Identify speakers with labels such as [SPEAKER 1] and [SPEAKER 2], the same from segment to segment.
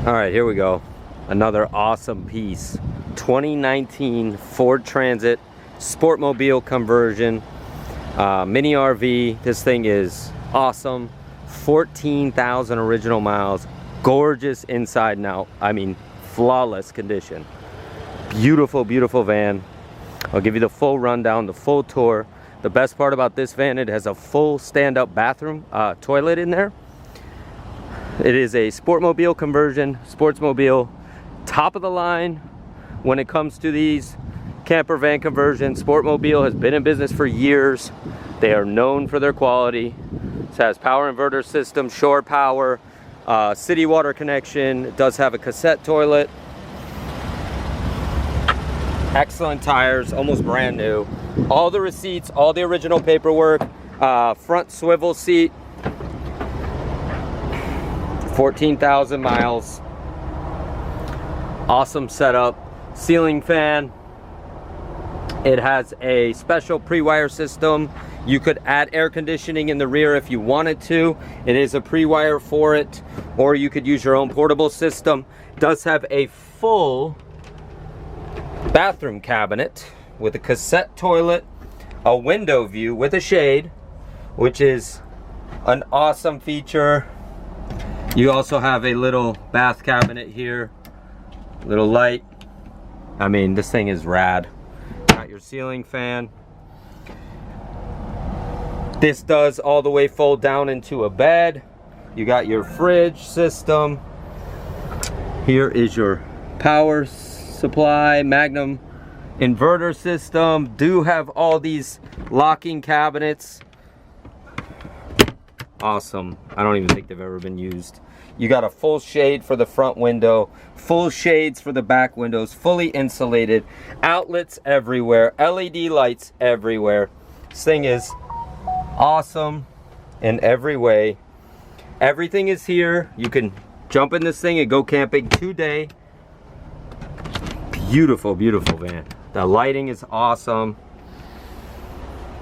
[SPEAKER 1] All right, here we go. Another awesome piece. 2019 Ford Transit Sportmobile conversion, mini RV. This thing is awesome. 14,000 original miles. Gorgeous inside and out. I mean, flawless condition. Beautiful, beautiful van. I'll give you the full rundown, the full tour. The best part about this van, it has a full stand-up bathroom, toilet in there. It is a Sportmobile conversion, Sportsmobile, top of the line when it comes to these camper van conversions. Sportmobile has been in business for years. They are known for their quality. It has power inverter system, shore power, city water connection. It does have a cassette toilet. Excellent tires, almost brand new. All the receipts, all the original paperwork, front swivel seat. 14,000 miles. Awesome setup. Ceiling fan. It has a special pre-wire system. You could add air conditioning in the rear if you wanted to. It is a pre-wire for it, or you could use your own portable system. It does have a full bathroom cabinet with a cassette toilet, a window view with a shade, which is an awesome feature. You also have a little bath cabinet here, little light. I mean, this thing is rad. Got your ceiling fan. This does all the way fold down into a bed. You got your fridge system. Here is your power supply, Magnum inverter system. Do have all these locking cabinets. Awesome. I don't even think they've ever been used. You got a full shade for the front window, full shades for the back windows, fully insulated, outlets everywhere, LED lights everywhere. This thing is awesome in every way. Everything is here. You can jump in this thing and go camping today. Beautiful, beautiful van. The lighting is awesome.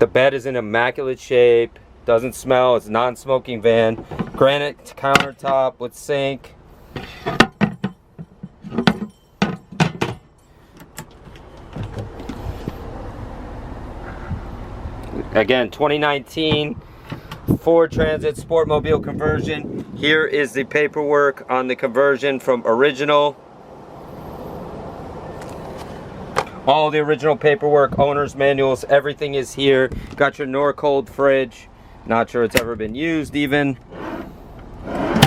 [SPEAKER 1] The bed is in immaculate shape. Doesn't smell. It's a non-smoking van. Granite countertop with sink. Again, 2019 Ford Transit Sportmobile conversion. Here is the paperwork on the conversion from original. All the original paperwork, owner's manuals, everything is here. Got your Norcold fridge. Not sure it's ever been used even.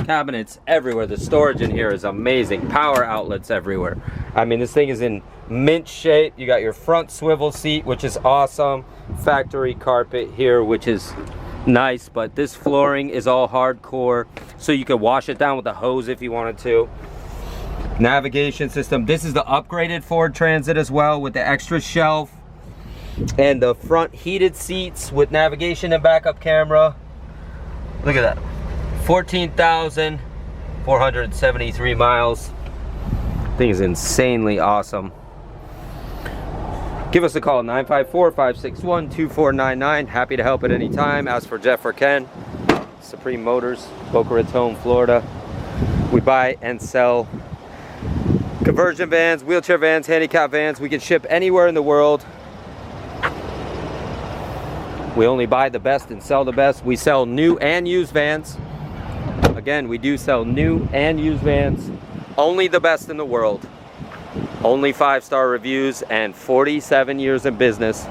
[SPEAKER 1] Cabinets everywhere. The storage in here is amazing. Power outlets everywhere. I mean, this thing is in mint shape. You got your front swivel seat, which is awesome. Factory carpet here, which is nice, but this flooring is all hardcore, so you could wash it down with a hose if you wanted to. Navigation system. This is the upgraded Ford Transit as well, with the extra shelf and the front heated seats with navigation and backup camera. Look at that. 14,473 miles. Thing is insanely awesome. Give us a call, 954-561-2499. Happy to help at any time. Ask for Jeff or Ken. Supreme Motors, Boca Raton, Florida. We buy and sell conversion vans, wheelchair vans, handicap vans. We can ship anywhere in the world. We only buy the best and sell the best. We sell new and used vans. Again, we do sell new and used vans. Only the best in the world. Only 5-star reviews and 47 years in business.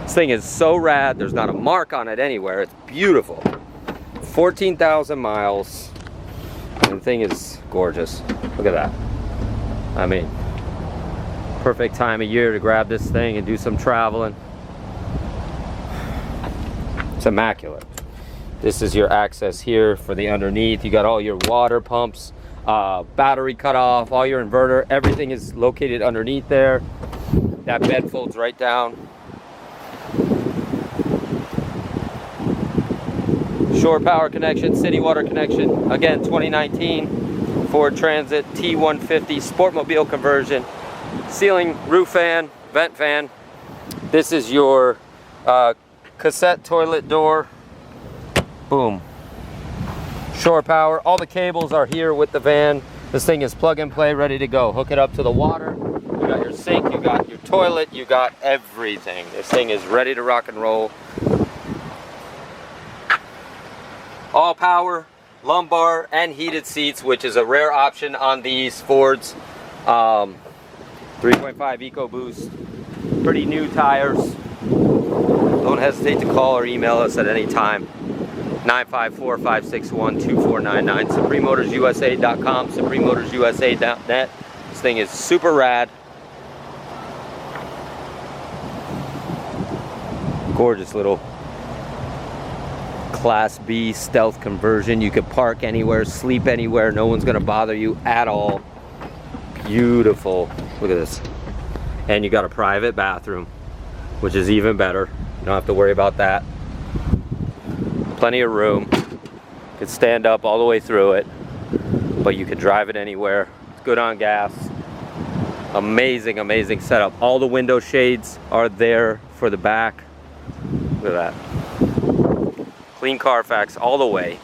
[SPEAKER 1] This thing is so rad. There's not a mark on it anywhere. It's beautiful. 14,000 miles. And the thing is gorgeous. Look at that. I mean, perfect time of year to grab this thing and do some traveling. It's immaculate. This is your access here for the underneath. You got all your water pumps, battery cutoff, all your inverter. Everything is located underneath there. That bed folds right down. Shore power connection, city water connection. Again, 2019 Ford Transit T150 Sportmobile conversion. Ceiling, roof fan, vent fan. This is your cassette toilet door. Boom. Shore power. All the cables are here with the van. This thing is plug and play, ready to go. Hook it up to the water. You got your sink, you got your toilet, you got everything. This thing is ready to rock and roll. All power, lumbar, and heated seats, which is a rare option on these Fords. 3.5 EcoBoost. Pretty new tires. Don't hesitate to call or email us at any time. 954-561-2499. SupremeMotorsUSA.com, SupremeMotorsUSA.net. This thing is super rad. Gorgeous little Class B stealth conversion. You could park anywhere, sleep anywhere. No one's gonna bother you at all. Beautiful. Look at this. And you got a private bathroom, which is even better. You don't have to worry about that. Plenty of room. You could stand up all the way through it, but you could drive it anywhere. It's good on gas. Amazing, amazing setup. All the window shades are there for the back. Look at that. Clean Carfax all the way.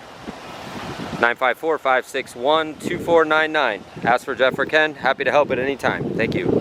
[SPEAKER 1] 954-561-2499. Ask for Jeff or Ken. Happy to help at any time. Thank you.